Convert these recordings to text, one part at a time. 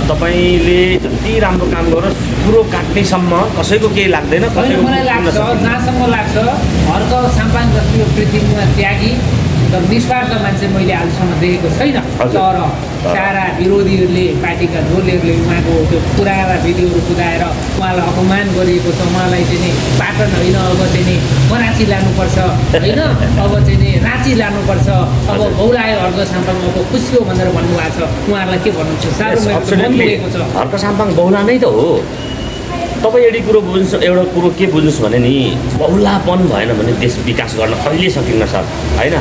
तपाईँले जति राम्रो काम गरोस् कुरो काट्नेसम्म कसैको केही लाग्दैन। मलाई लाग्छ जहाँसम्म लाग्छ हर्क साम्पाङ जस्तो यो पृथ्वीमा त्यागी तर निस्वार्थ मान्छे मैले आजसम्म देखेको छैन। तर सारा विरोधीहरूले पार्टीका झोलहरूले उहाँको त्यो पुराना भिडियोहरू कुदाएर उहाँलाई अपमान गरिएको छ। उहाँलाई चाहिँ नि पाटन होइन अब चाहिँ नि कराँची लानुपर्छ होइन, अब चाहिँ नि राँची लानुपर्छ, अब बौलायो हर्क साम्पाङ अब खुसी हो भनेर भन्नुभएको छ। उहाँहरूलाई के भन्नुहुन्छ? साह्रो मन छ। हर्क साम्पाङ बहुला नै त हो। तपाईँ एउटा कुरो के बुझ्नुहोस् भने नि बहुलापन भएन भने देश विकास गर्न कहिले सकिन्न सर होइन।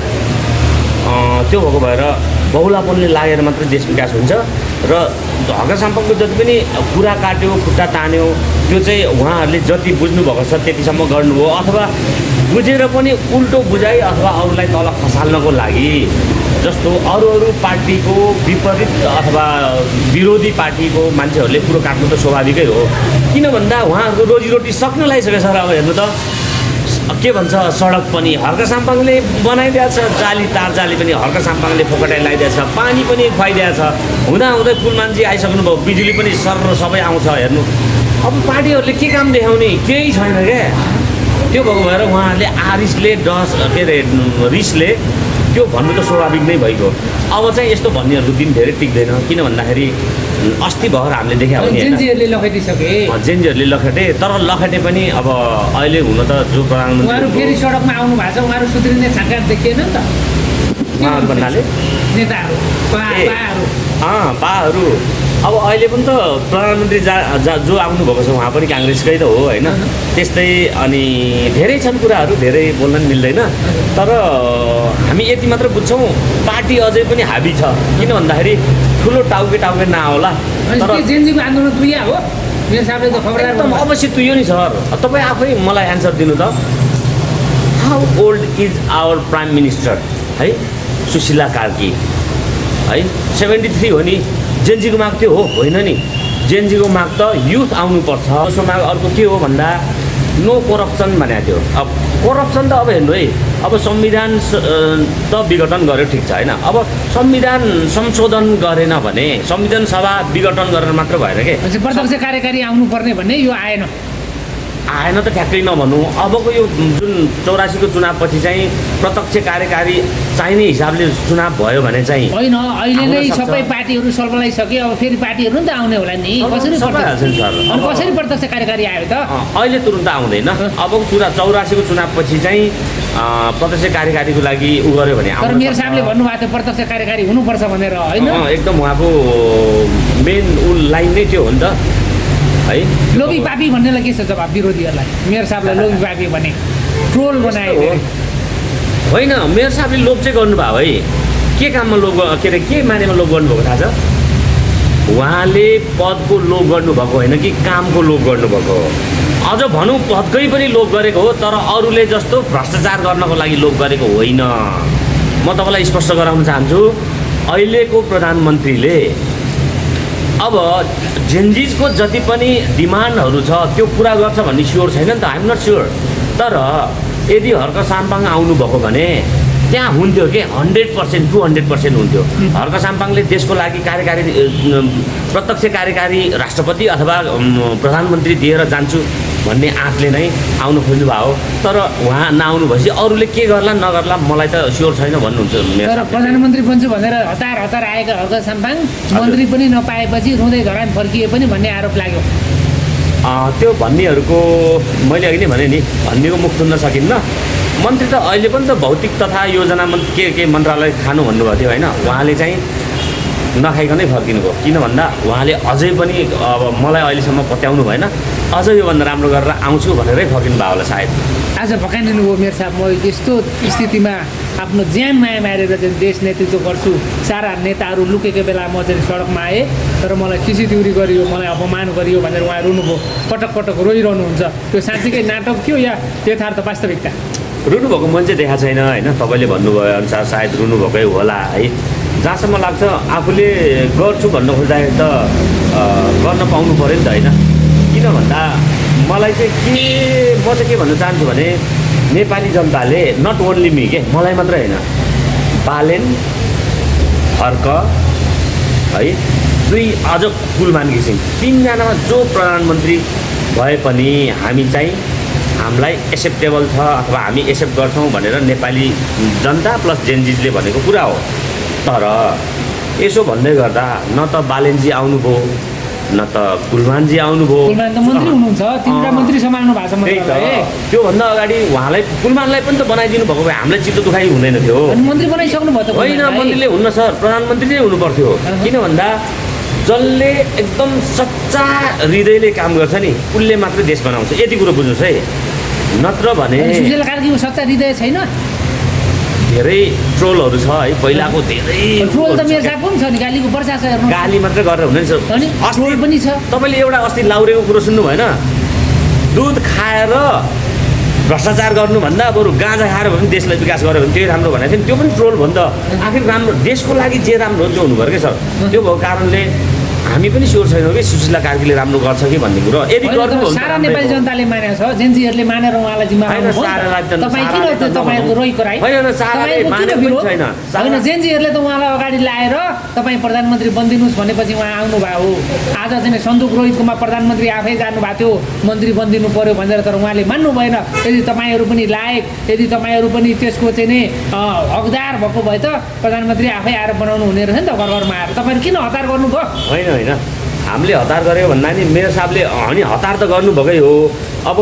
त्यो भएको भएर बहुलापनले लागेर मात्रै देश विकास हुन्छ। र हर्क साम्पाङको जति पनि कुरा काट्यो खुट्टा तान्यो त्यो चाहिँ उहाँहरूले जति बुझ्नुभएको छ त्यतिसम्म गर्नुभयो, अथवा बुझेर पनि उल्टो बुझाइ अथवा अरूलाई तल खसाल्नको लागि। जस्तो अरू पार्टीको विपरीत अथवा विरोधी पार्टीको मान्छेहरूले कुरो काट्नु त स्वाभाविकै हो। किन भन्दा उहाँहरूको रोजीरोटी सक्न लागिसक्यो सर। अब हेर्नु त के भन्छ सडक पनि हर्क साम्पाङले बनाइदिएको छ, जाली तार जाली पनि हर्क साम्पाङले फोकटाइ लगाइदिएको छ, पानी पनि खुवाइदिएको छ। हुँदाहुँदै पुल मान्छे आइसक्नुभयो, बिजुली पनि सर सबै आउँछ। हेर्नु अब पार्टीहरूले के काम देखाउने केही छैन क्या। त्यो भएको भएर उहाँहरूले रिसले त्यो भन्नु त स्वाभाविक नै भइगयो। अब चाहिँ यस्तो भन्नेहरूको दिन धेरै टिक्दैन। किन भन्दाखेरि अस्ति भएर हामीले देख्यौँ भने जेन्जीहरूले लखेटिसके, जेन्जीहरूले लखेटे। तर लखेटे पनि अब अहिले हुन त जो प्रधानमन्त्री उहाँहरू फेरि सडकमा आउनु भएको छ, उहाँहरू सुध्रिने छाँका देखिएन नि त उहाँहरू भन्नाले नेताहरू पाहरू। अब अहिले पनि त प्रधानमन्त्री जो आउनुभएको छ उहाँ पनि काङ्ग्रेसकै त हो होइन। त्यस्तै अनि धेरै छन् कुराहरू, धेरै बोल्न मिल्दैन। तर हामी यति मात्र बुझ्छौँ पार्टी अझै पनि हाबी छ। किन भन्दाखेरि ठुलो टाउके नआउला। तर जेन्जीको आन्दोलन तुइया हो मेरो हिसाबले त खबरदार एकदम अवश्य तुइयो नि सर। तपाईँ आफै मलाई एन्सर दिनु त। How old is our prime minister है सुशीला कार्की है 73 हो नि। जेन्जीको माग त्यो होइन नि। जेन्जीको माग त युथ आउनुपर्छ। दोस्रो माग अर्को के हो भन्दा नो करप्सन भनेको थियो। अब करप्सन त अब हेर्नु है, अब संविधान त विघटन गर्यो ठिक छ होइन। अब संविधान संशोधन गरेन भने संविधान सभा विघटन गरेर मात्र भएन के। प्रत्यक्ष कार्यकारी आउनुपर्ने भन्ने यो आएन त ठ्याक्कै नभनौँ। अबको यो जुन 84को चुनावपछि चाहिँ प्रत्यक्ष कार्यकारी चाहिने हिसाबले चुनाव भयो भने चाहिँ होइन। अहिले नै सबै पार्टीहरू सल्पलाइसके, अब फेरि पार्टीहरू नि त आउने होला नि। कसरी प्रत्यक्ष कार्यकारी आयो त? अहिले तुरुन्त आउँदैन। अबको 84को चुनावपछि चाहिँ प्रत्यक्ष कार्यकारीको लागि उ गर्यो भने तर मेरो साहबले भन्नुभएको थियो प्रत्यक्ष कार्यकारी हुनुपर्छ भनेर होइन। एकदम उहाँको मेन लाइन नै त्यो हो नि त है। लोभी पापी भन्नेलाई के छ जवाब विरोधीहरूलाई? मेयर साहबलाई लोभी पापी भने ट्रोल बनायो होइन। मेयर साहबले लोभ चाहिँ गर्नुभयो है। के काममा लोभ के मानेमा लोभ गर्नुभएको थाहा छ? उहाँले पदको लोभ गर्नुभएको होइन कि कामको लोभ गर्नुभएको हो। अझ भनौँ पदकै पनि लोभ गरेको हो, तर अरूले जस्तो भ्रष्टाचार गर्नको लागि लोभ गरेको होइन। म तपाईँलाई स्पष्ट गराउन चाहन्छु अहिलेको प्रधानमन्त्रीले अब जेन्जिजको जति पनि डिमान्डहरू छ त्यो पुरा गर्छ भन्ने स्योर छैन नि त। I am not sure. तर यदि हर्क साम्पाङ आउनुभएको भने त्यहाँ हुन्थ्यो कि 100% 200% हुन्थ्यो। हर्क साम्पाङले देशको लागि कार्यकारी प्रत्यक्ष कार्यकारी राष्ट्रपति अथवा प्रधानमन्त्री दिएर जान्छु भन्ने आँटले नै आउनु खोज्नु भयो। तर उहाँ नआउनु भएपछि अरूले के गर्ला नगर्ला मलाई त स्योर छैन भन्नुहुन्छ। तर प्रधानमन्त्री बन्छु भनेर हतार आएका हर्क साम्पाङ मन्त्री पनि नपाएपछि रुँदै घरमा फर्किए पनि भन्ने आरोप लाग्यो। त्यो भन्नेहरूको मैले अघि नै भने नि भन्नेको मुख सुन्न सकिन्न। मन्त्री त अहिले पनि त भौतिक तथा योजना के मन्त्रालय खानु भन्नुभएको थियो होइन। उहाँले चाहिँ नखाइकनै फर्किनु भयो। किन भन्दा उहाँले अझै पनि अब मलाई अहिलेसम्म पत्याउनु भएन, अझ योभन्दा राम्रो गरेर आउँछु भनेरै फर्किनु भयो होला सायद। आज भकाइदिनु भयो मेरो साहब। म यस्तो स्थितिमा आफ्नो ज्यान माया मारेर चाहिँ देश नेतृत्व गर्छु। सारा नेताहरू लुकेको बेला म चाहिँ सडकमा आएँ, तर मलाई खिसीतिउरी गरियो, मलाई अपमान गरियो भनेर उहाँ रुनुभयो। पटक पटक रोइरहनुहुन्छ। त्यो साँच्चीकै नाटक थियो या यथार्थ वास्तविकता? रुनुभएको मान्छे देखाएको छैन होइन। तपाईँले भन्नुभयो अनुसार सायद रुनुभएकै होला है। जहाँसम्म लाग्छ आफूले गर्छु भन्न खोज्दाखेरि त गर्न पाउनु पऱ्यो नि त होइन। किन भन्दा मलाई चाहिँ म चाहिँ के भन्न चाहन्छु भने नेपाली जनताले नट ओन्ली मी के मलाई मात्रै होइन बालेन हर्क है दुई अझ कुलमान घिसिङ, तिनजनामा जो प्रधानमन्त्री भए पनि हामी चाहिँ हामीलाई एक्सेप्टेबल छ अथवा हामी एक्सेप्ट गर्छौँ भनेर नेपाली जनता प्लस जेनजीले भनेको कुरा हो। तर यसो भन्दै गर्दा न त बालेनजी आउनुभयो न त कुलमानजी आउनुभयो। कुलमान त मन्त्री हुनुहुन्छ, तिनवटा मन्त्री सम्हाल्नु भएको छ मन्त्रालय। त्योभन्दा अगाडि उहाँलाई कुलमानलाई पनि त बनाइदिनु भएको भए हामीलाई चित्त दुखाइ हुँदैन थियो। अनि मन्त्री बनाइसक्नु भयो त? होइन, मन्त्रीले हुन्न सर, प्रधानमन्त्री नै हुनु पर्थ्यो। किन भन्दा जसले एकदम सच्चा हृदयले काम गर्छ नि उसले मात्रै देश बनाउँछ, यति कुरो बुझ्नुहोस् है। नत्र भने सुशीला कार्कीको सच्चा हृदय छैन। धेरै ट्रोलहरू छ है, पहिलाको धेरै ट्रोल त मेरो साथ पनि छ नि, गालीको वर्षा छ। गाली मात्रै गरेर हुँदैन सर, ट्रोल पनि छ। तपाईँले एउटा अस्ति लाउरेको कुरो सुन्नु भएन? दुध खाएर भ्रष्टाचार गर्नुभन्दा बरु गाँजा खाएर भने देशलाई विकास गर्यो भने त्यही राम्रो भनेको थियो नि। त्यो पनि ट्रोल भयो नि त। आखिर राम्रो देशको लागि जे राम्रो हो त्यो हुनु पऱ्यो क्या सर। त्यो भएको कारणले हामी पनि स्योर छैनौँ कि सुशीला कार्कीले राम्रो गर्छ कि भन्ने कुरो। यदि गर्नु सारा नेपाली जनताले मानेको छ, जेनजीहरूले मानेर उहाँलाई जिम्मा तपाईँहरूको रोइ कराई होइन। जेनजीहरूले त उहाँलाई अगाडि ल्याएर तपाईँ प्रधानमन्त्री बनिदिनुहोस् भनेपछि उहाँ आउनुभयो हो। आज चाहिँ सन्दुक रोहितकोमा प्रधानमन्त्री आफै जानुभएको थियो, मन्त्री बनिदिनु पर्यो भनेर, तर उहाँले मान्नु भएन। यदि तपाईँहरू पनि लायक, यदि तपाईँहरू पनि त्यसको चाहिँ नि हकदार भएको भए त प्रधानमन्त्री आफै आएर बनाउनु हुने रहेछ नि त, घर घरमा आएर। तपाईँहरू किन हतार गर्नुभयो? होइन होइन, हामीले हतार गरेको भन्दा नि मेयर साहबले अनि हतार त गर्नुभएकै हो। अब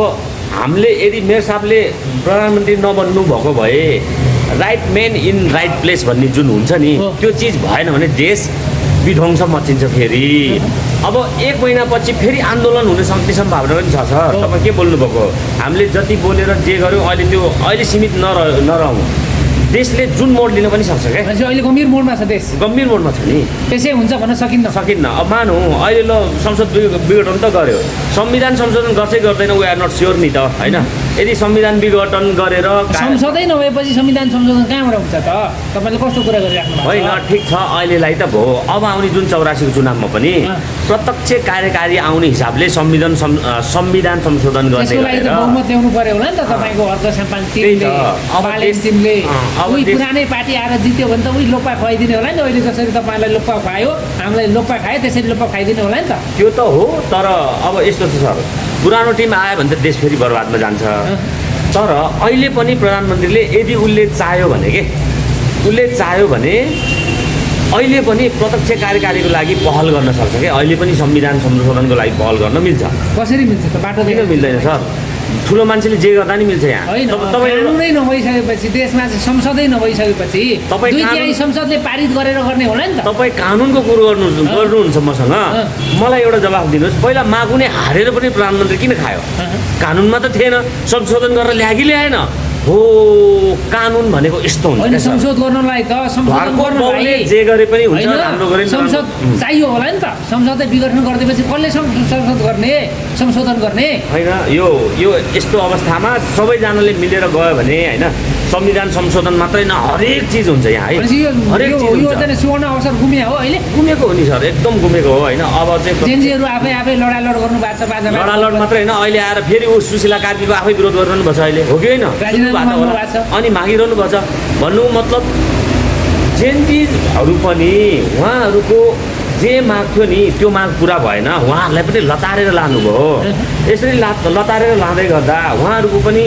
हामीले यदि मेयर साहबले प्रधानमन्त्री नबन्नु भएको भए right man in right place भन्ने जुन हुन्छ नि त्यो चिज भएन भने देश विध्वंस मचिन्छ फेरि। अब 1 महिनापछि फेरि आन्दोलन हुने सक्ने सम्भावना पनि छ सर। तपाईँ के बोल्नुभएको? हामीले जति बोलेर जे गऱ्यौँ अहिले त्यो अहिले सीमित नरहौँ। देशले जुन मोड लिन पनि सक्छ क्या। अहिले गम्भीर मोडमा छ देश, गम्भीर मोडमा छ नि। त्यसै हुन्छ भन्न सकिन्न। अब मानौँ अहिले ल संसद विघटन त गर्यो, संविधान संशोधन गर्छै गर्दैन वी आर नट स्योर नि त होइन। यदि संविधान विघटन गरेर संसदै नभएपछि संविधान संशोधन कहाँबाट हुन्छ त? तपाईँले कस्तो कुरा गरिराख्नु भएको? होइन ठिक छ, अहिलेलाई त भयो। अब आउने जुन 84 को चुनावमा पनि प्रत्यक्ष कार्यकारी आउने हिसाबले संविधान संशोधन गर्ने बहुमत ल्याउनु पर्यो होला नि त। तपाईँको हर्क साम्पाङ टिमले उही पुरानै पार्टी आएर जित्यो भने त उही लोप्पा खुवाइदिने होला नि त। अहिले जसरी तपाईँलाई लोप्पा खुवायो, हामीलाई लोप्पा खायो, त्यसरी लोप्पा खाइदिने होला नि त। त्यो त हो, तर अब यस्तो छ सर, पुरानो टिम आयो भने त देश फेरि बर्बादमा जान्छ। तर अहिले पनि प्रधानमन्त्रीले यदि उसले चाह्यो भने अहिले पनि प्रत्यक्ष कार्यकारीको लागि पहल गर्न सक्छ क्या। अहिले पनि संविधान संशोधनको लागि पहल गर्न मिल्छ। कसरी मिल्छ त? बाटो किन मिल्दैन सर? ठुलो मान्छेले जे गर्दा नि मिल्छ यहाँ। कानुनै नभइसकेपछि, देशमा चाहिँ संसदै नभइसकेपछि तपाईँ संसदले पारित गरेर गर्ने होला नि त। तपाईँ कानुनको कुरो गर्नुहुन्छ मसँग, मलाई एउटा जवाफ दिनुहोस्। पहिला मागुने हारेर पनि प्रधानमन्त्री किन खायो? कानुनमा त थिएन, संशोधन गरेर ल्याए कि ल्याएन? हो, कानुन भनेको यस्तो हुन्छ। संशोध गर्नलाई त जे गरे पनि हुन्छ, राम्रो गरे संसद चाहियो होला नि त। संसदले विघटन गरिदिएपछि कसले संशोधन गर्ने? होइन, यो यस्तो अवस्थामा सबैजनाले मिलेर गयो भने होइन संविधान संशोधन मात्रै न हरेक चिज हुन्छ यहाँ है। हरेक चिज सुवर्ण अवसर गुम्या हो, अहिले गुमेको हो नि सर, एकदम गुमेको हो होइन। अब चाहिँ जेनजीहरू आफै लडालड गर्नु भएको छ। लडालड मात्रै होइन, अहिले आएर फेरि ऊ सुशीला कार्कीको आफै विरोध गरिरहनु भएको छ अहिले, हो कि होइन? अनि मागिरहनु भएको छ। भन्नु मतलब जेनजीहरू पनि उहाँहरूको जे माग थियो नि त्यो माग पुरा भएन, उहाँहरूलाई पनि लतारेर लानुभयो। यसरी लतारेर लाँदै गर्दा उहाँहरूको पनि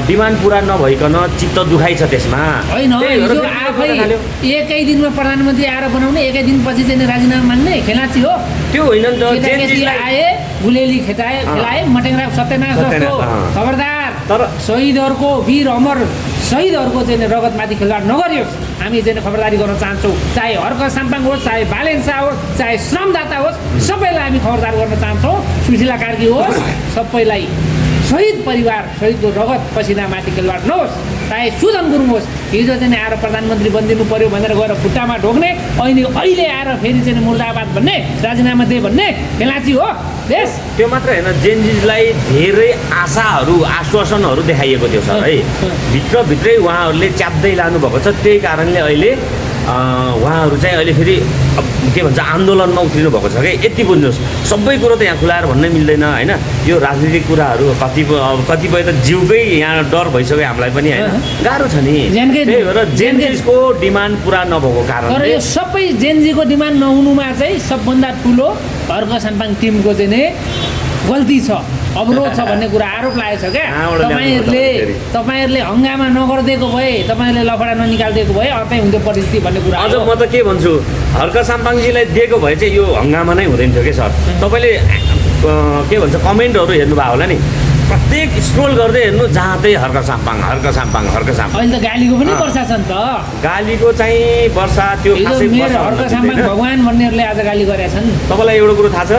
डिमान्ड पुरा नभइकन चित्त दुखाइ छ त्यसमा। होइन, आफै एकै दिनमा प्रधानमन्त्री आएर बनाउने, एकै दिनपछि चाहिँ राजीनामा माग्ने खेलाची हो त्यो होइन नि त। आए गुलेली खेलाए मटेङ्ग्रा सत्यनाश जस्तो। खबरदार, तर शहीदहरूको वीर अमर शहीदहरूको चाहिँ रगतमाथि खेलवाड नगरियोस्। हामी चाहिँ खबरदारी गर्न चाहन्छौँ। चाहे हर्क साम्पाङ होस्, चाहे बालेन शाह होस्, चाहे श्रमदाता होस्, सबैलाई हामी खबरदार गर्न चाहन्छौँ। सुशीला कार्की होस्, सबैलाई शहीद परिवार, शहीदको रगत पसिनामाथि खेलवाड नहोस्। चाहे सुदन गुरुङ होस्, हिजो चाहिँ आएर प्रधानमन्त्री बनिदिनु पर्यो भनेर गएर खुट्टामा ढोक्ने, अहिले आएर फेरि चाहिँ मुर्दाबाद भन्ने, राजीनामा दे भन्ने खेलाची हो देश। त्यो मात्र होइन, जेनजीलाई धेरै आशाहरू आश्वासनहरू देखाइएको थियो सर है। भित्रभित्रै उहाँहरूले च्याप्दै लानुभएको छ। त्यही कारणले अहिले उहाँहरू चाहिँ अहिले फेरि के भन्छ आन्दोलनमा उत्रिनु भएको छ कि यति बुझ्नुहोस् सबै कुरो त यहाँ खुलाएर भन्नै मिल्दैन होइन यो राजनीतिक कुराहरू कतिपय त जिउकै यहाँ डर भइसक्यो हामीलाई पनि होइन गाह्रो छ नि त्यही भएर जेनजीको डिमान्ड पुरा नभएको तर यो कारणले सबै जेनजीको डिमान्ड नहुनुमा चाहिँ सबभन्दा ठुलो हर्क साम्पाङ टिमको चाहिँ नि गल्ती छ अवरोध छ भन्ने कुरा आरोप लागेको छ क्या तपाईँहरूले हङ्गामा नगरिदिएको भए तपाईँहरूले लफडा ननिकालिदिएको भए अर्कै हुन्थ्यो परिस्थिति भन्ने कुरा अझ म त के भन्छु हर्क साम्पाङजीलाई दिएको भए चाहिँ यो हङ्गामा नै हुँदैन थियो कि सर तपाईँले के भन्छ कमेन्टहरू हेर्नुभयो होला नि प्रत्येक स्क्रोल गर्दै हेर्नु जहाँ त्यही हर्क साम्पाङ अहिले त गालीको पनि वर्षा छ नि त गालीको चाहिँ वर्षा त्यो हर्क साम्पाङ भगवान भन्नेहरूले आज गाली गरेका छन् तपाईँलाई एउटा कुरो थाहा छ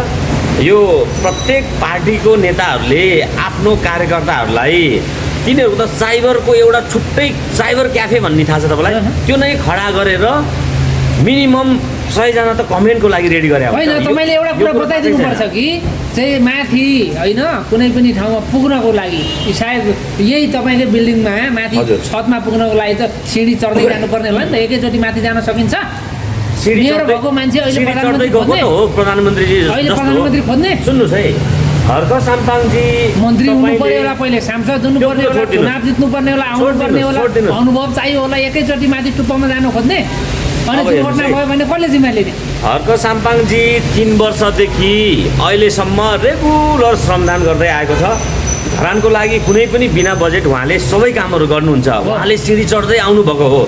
यो प्रत्येक पार्टीको नेताहरूले आफ्नो कार्यकर्ताहरूलाई तिनीहरूको त साइबरको एउटा छुट्टै साइबर क्याफे भन्ने थाहा छ तपाईँलाई त्यो नै खडा गरेर मिनिमम 100जना त कमेन्टको लागि रेडी गरे होइन तपाईँले एउटा कुरा बताइदिनुपर्छ कि चाहिँ माथि होइन कुनै पनि ठाउँमा पुग्नको लागि सायद यही तपाईँको बिल्डिङमा माथि छतमा पुग्नको लागि त सिँढी चढ्दै जानुपर्ने होला नि त एकैचोटि माथि जान सकिन्छ मेरो भएको मान्छे अहिले प्रधानमन्त्री खोज्ने सुन्नुहोस् है हर्क साम्पाङजी मन्त्री हुनु पर्यो होला पहिले सांसद हुनुपर्ने होला चुनाव जित्नुपर्ने होला आउनुपर्ने होला अनुभव चाहियो होला एकैचोटि माथि टुप्पोमा जानु खोज्ने अनि दुर्घटना भयो भने कसले जिम्मा लिने हर्क साम्पाङजी 3 वर्षदेखि अहिलेसम्म रेगुलर श्रमदान गर्दै आएको छ धरानको लागि कुनै पनि बिना बजेट उहाँले सबै कामहरू गर्नुहुन्छ उहाँले सिँढी चढ्दै आउनुभएको हो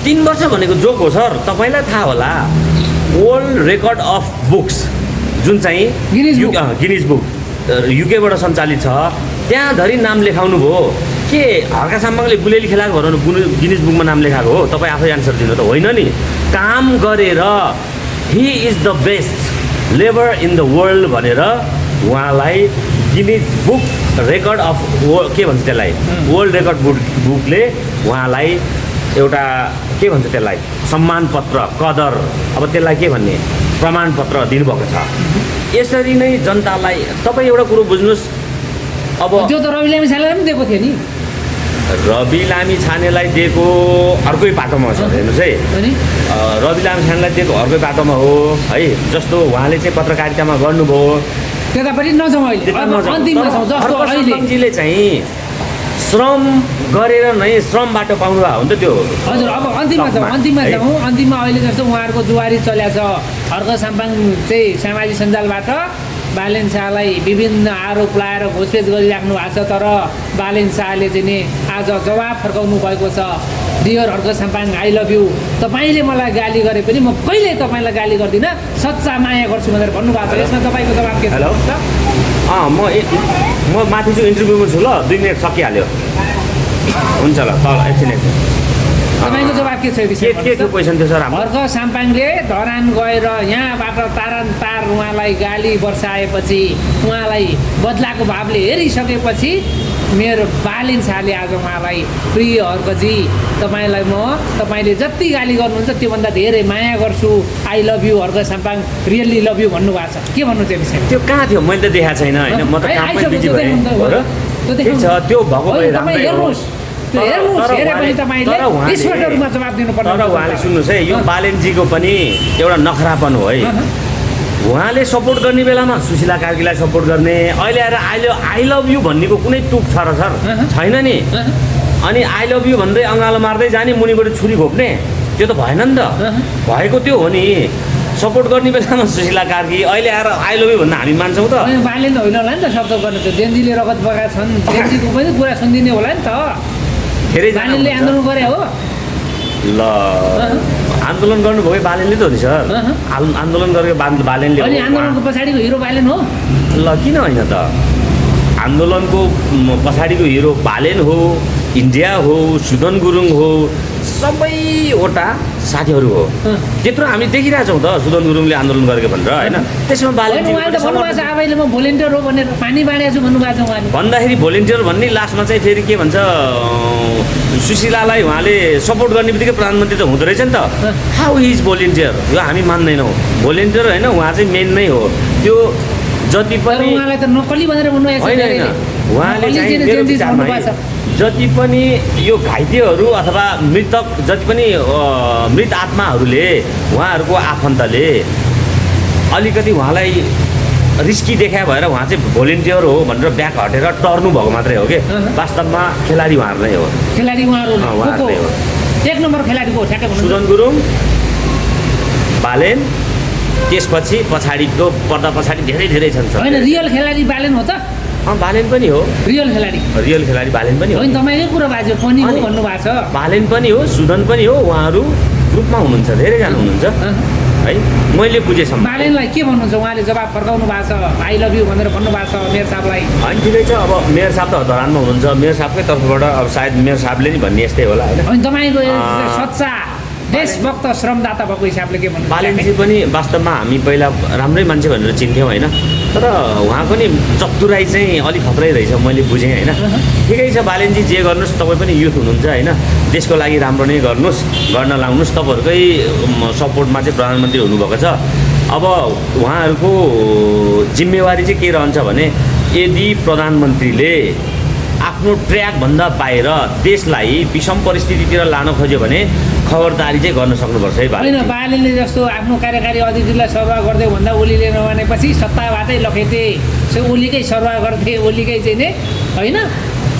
3 वर्ष भनेको जोक हो सर तपाईँलाई थाहा होला वर्ल्ड रेकर्ड अफ बुक्स जुन चाहिँ गिनिज बुक युकेबाट सञ्चालित छ त्यहाँ धरि नाम लेखाउनु भयो के हर्क साम्पाङले गुलेली खेलाएको भएर गिनिज बुकमा नाम लेखाएको हो तपाईँ आफै एन्सर दिनु त होइन नि काम गरेर he is the best labour in the world भनेर उहाँलाई गिनिज बुक रेकर्ड अफ के भन्छ त्यसलाई वर्ल्ड रेकर्ड बुकले उहाँलाई एउटा के भन्छ त्यसलाई सम्मान पत्र कदर अब त्यसलाई के भन्ने प्रमाणपत्र दिनुभएको छ यसरी नै जनतालाई तपाईँ एउटा कुरो बुझ्नुहोस् अब त्यो त रवि लामी छानेलाई पनि दिएको थियो नि रवि लामी छानेलाई दिएको अर्कै पाटोमा छ हेर्नुहोस् है रवि लामी छानेलाई दिएको अर्कै पाटोमा हो है जस्तो उहाँले चाहिँ पत्रकारितामा गर्नुभयो त्यतापट्टि नजाउँ अहिले अन्तिममा छौँ जस्तो अहिले चाहिँ श्रम गरेर नै श्रमबाट पाउनु भयो भने त त्यो हजुर अब अन्तिममा जाउँ अन्तिममा अहिले जस्तो उहाँहरूको जुवारी चल्या छ हर्क साम्पाङ चाहिँ सामाजिक सञ्जालबाट बालेन शाहलाई विभिन्न आरोप लाएर घोषित गरिराख्नु भएको छ तर बालेन शाहले चाहिँ नि आज जवाब फर्काउनु भएको छ dear Harka Sampang I love you तपाईँले मलाई गाली गरे पनि म कहिले तपाईँलाई गाली गर्दिनँ सच्चा माया गर्छु भनेर भन्नुभएको छ यसमा तपाईँको जवाब के छ हेलो म माथि चाहिँ इन्टरभ्यूमा छु ल 2 मिनट सकिहाल्यो हुन्छ ल तल एकछिन तपाईँको जवाब के छ के क्वेसन थियो सर हर्क साम्पाङले धरान गएर यहाँबाट तार उहाँलाई गाली बर्साएपछि उहाँलाई बदलाको भावले हेरिसकेपछि मेरो बालिन शाहले आज उहाँलाई प्रिय हर्कजी तपाईँलाई तपाईँले जति गाली गर्नुहुन्छ त्योभन्दा धेरै माया गर्छु I love you Harka Sampang really love you भन्नुभएको छ के भन्नु त्यो विषय त्यो कहाँ थियो मैले त देखाएको छैन होइन म त काममै बिजी भएँ त्यो भएको भए राम्रै हो तर उहाँले सुन्नुहोस् है यो बालेनजीको पनि एउटा नखरापन हो है उहाँले सपोर्ट गर्ने बेलामा सुशीला कार्कीलाई सपोर्ट गर्ने अहिले आएर आई लभ यु भन्नेको कुनै तुक छ र सर छैन नि अनि आई लभ यु भन्दै अँगालो मार्दै जाने मुनिबाट छुरी घोप्ने त्यो त भएन नि त भएको त्यो हो नि सपोर्ट गर्ने बेलामा सुशीला कार्की अहिले आएर आई लभ यु भन्न हामी मान्छौँ त बालेन होइन होला नि त शब्द गर्नु त्यो जेनजीले रगत बगाएका छन् जेनजीको पनि कुरा सुनिदिने होला नि त बालेनले आन्दोलन गरे हो ल आन्दोलन गर्नुभयो बालेनले त हो नि सर आन्दोलन गरेको बालेनले अनि आन्दोलनको पछाडिको हिरो बालेन हो ल किन होइन त आन्दोलनको पछाडिको हिरो बालेन हो इन्डिया हो सुदन गुरुङ हो सबैवटा साथीहरू हो त्यत्रो हामी देखिरहेछौँ त सुदन गुरुङले आन्दोलन गरेको भनेर होइन त्यसमा बालेन म भोलिन्टियर हो भनेर पानी बाँडेको छु भन्नुभएको छ उहाँले भन्दाखेरि भोलिन्टियर भन्ने लास्टमा चाहिँ फेरि के भन्छ सुशीलालाई उहाँले सपोर्ट गर्ने बित्तिकै प्रधानमन्त्री त हुँदो रहेछ नि त हाउ इज भोलिन्टियर यो हामी मान्दैनौँ भोलिन्टियर होइन उहाँ चाहिँ मेन नै हो त्यो जति पनि उहाँलाई त नक्कली भनेर भन्नुभएको छ होइन उहाँले चाहिँ जति पनि यो घाइतेहरू अथवा मृतक जति पनि मृत आत्माहरूले उहाँहरूको आफन्तले अलिकति उहाँलाई रिस्की देखाए भएर उहाँ चाहिँ भोलिन्टियर हो भनेर ब्याक हटेर टर्नु भएको मात्रै हो कि वास्तवमा खेलाडी उहाँहरू नै हो। खेलाडी उहाँहरू नै हो। 1 नम्बर खेलाडी को ठ्याक्कै भन्नु? सुदन गुरुङ, बालेन, त्यसपछि पछाडिको पर्दा पछाडि धेरै छन् सर। होइन रियल खेलाडी बालेन हो त? बालेन पनि हो। रियल खेलाडी बालेन पनि हो। होइन तपाईँकै कुरा बाजे पनि हो भन्नुभएको छ। बालेन पनि हो, सुदन पनि हो, उहाँहरू ग्रुपमा हुनुहुन्छ, धेरैजना हुनुहुन्छ है मैले बुझेसम्म। बालेनलाई के भन्नुहुन्छ? उहाँले जवाब फर्काउनु भएको छ, आई लभ यु भनेर भन्नुभएको छ मेयर साहबलाई। होइन ठिकै छ, अब मेयर साहब त धरानमा हुनुहुन्छ, मेयर साहबकै तर्फबाट अब सायद मेयर साहबले नि भन्ने यस्तै होला होइन। होइन तपाईँको सच्चा देशभक्त श्रमदाता भएको हिसाबले के भन्नु? बालेनजी पनि वास्तवमा हामी पहिला राम्रै मान्छे भनेर चिन्थ्यौँ होइन, तर उहाँको नि चतुराई चाहिँ अलिक खत्रै रहेछ मैले बुझेँ होइन। ठिकै छ बालेनजी, जे गर्नुहोस्, तपाईँ पनि युथ हुनुहुन्छ होइन, देशको लागि राम्रो नै गर्नुहोस्, गर्न लाउनुहोस्, तपाईँहरूकै सपोर्टमा चाहिँ प्रधानमन्त्री हुनुभएको छ। अब उहाँहरूको जिम्मेवारी चाहिँ के रहन्छ भने यदि प्रधानमन्त्रीले आफ्नो ट्र्याकभन्दा बाहिर देशलाई विषम परिस्थितितिर लान खोज्यो भने खबरदारी चाहिँ गर्न सक्नुपर्छ है। होइन बालेनले जस्तो आफ्नो कार्यकारी अधिकृतलाई सरुवा गरिदियो भन्दा ओलीले नमानेपछि सत्ताबाटै लखेटे ओलीकै सरुवा गर्थे, ओलीकै चाहिँ नि होइन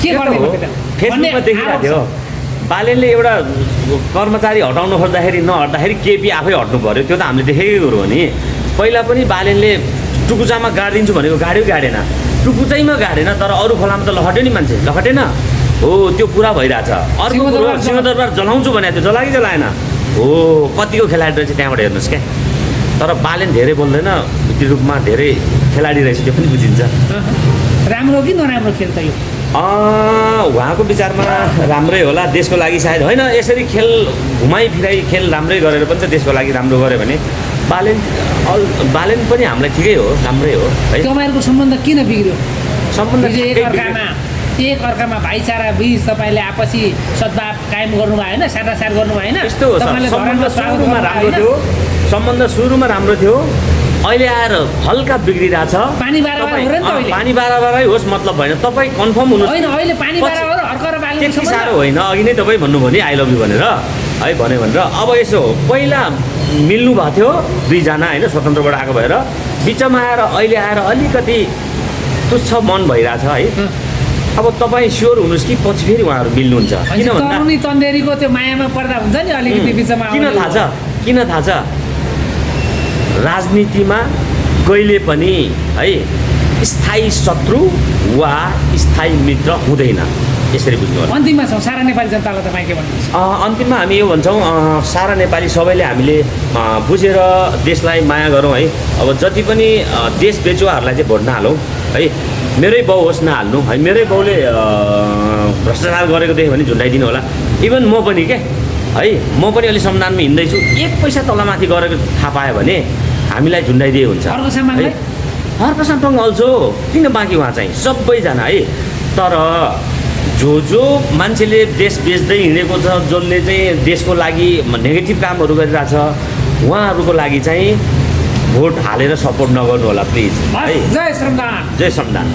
के गर्ने फेसबुकमा देखिरहेको थियो बालेनले एउटा कर्मचारी हटाउनु खोज्दाखेरि नहट्दाखेरि केपी आफै हट्नु पऱ्यो। त्यो त हामीले देखेकै कुरो हो नि। पहिला पनि बालेनले टुकुचामा गाडिदिन्छु भनेको गाडेन, टुकुचैमा गाडेन, तर अरू खोलामा त लखट्यो नि मान्छे, लखटेन हो, त्यो पुरा भइरहेछ। अर्को कुरो सिंहदरबार जलाउँछु भने त्यो जलाइ जलाएन हो, कतिको खेलाडी रहेछ त्यहाँबाट हेर्नुहोस् क्या। तर बालेन धेरै बोल्दैन, भित्री रूपमा धेरै खेलाडी रहेछ, त्यो पनि बुझिन्छ। राम्रो कि नराम्रो खेल त यो? उहाँको विचारमा राम्रै होला, देशको लागि सायद होइन। यसरी खेल घुमाइ फिराइ खेल राम्रै गरेर पनि त देशको लागि राम्रो गऱ्यो भने बालेन पनि हामीलाई ठिकै हो, राम्रै हो है। तपाईँहरूको सम्बन्ध किन बिग्रियो? सम्बन्ध एक अर्कामा भाइचारा बीच तपाईँले आपसी सद्भाव कायम गर्नुभयो होइन, साटासाट गर्नुभयो होइन? यस्तो हो, सम्बन्ध सुरुमा राम्रो थियो, अहिले आएर हल्का बिग्रिरहेछ। पानी बाराबारै होस् मतलब भएन, तपाईँ कन्फर्म हुनु होइन। अहिले पानी बाराबार हर्कर बाल्ने त्यति साह्रो होइन। अघि नै तपाईँ भन्नुभयो नि आई लभ यु भनेर है, भन्यो भनेर। अब यसो पहिला मिल्नु भएको थियो दुईजना होइन, स्वतन्त्रबाट आएको भएर बिचमा आएर अहिले आएर अलिकति तुच्छ मन भइरहेछ है। अब तपाईँ स्योर हुनुहोस् कि पछि फेरि उहाँहरू मिल्नुहुन्छ। किन भन्दा तन्देरीको त्यो मायामा पर्दा हुन्छ नि अलिकति बिचमा। किन थाहा छ राजनीतिमा कहिले पनि है स्थायी शत्रु वा स्थायी मित्र हुँदैन, यसरी बुझ्नु होला। अन्तिममा छौँ, सारा नेपाली जनतालाई तपाईँ के भन्नुहुन्छ? अन्तिममा हामी यो भन्छौँ सारा नेपाली सबैले हामीले बुझेर देशलाई माया गरौँ है। अब जति पनि देश बेचुवाहरूलाई चाहिँ भोट नहालौँ है। मेरै बाउ होस् नहाल्नु है, मेरै बाउले भ्रष्टाचार गरेको देख्यो भने झुन्डाइदिनु होला। इभन म पनि के है, म पनि अहिले संविधानमा हिँड्दैछु, 1 पैसा तलमाथि गरेको थाहा पायो भने हामीलाई झुन्डाइदिए हुन्छ। अर्को सामान अल्छो किन बाँकी उहाँ चाहिँ सबैजना है। तर जो मान्छेले देश बेच्दै हिँडेको छ, जसले चाहिँ देशको लागि नेगेटिभ कामहरू गरिरहेछ, उहाँहरूको लागि चाहिँ भोट हालेर सपोर्ट नगर्नु होला प्लिज है। जय श्रमदान। जय श्रमदान।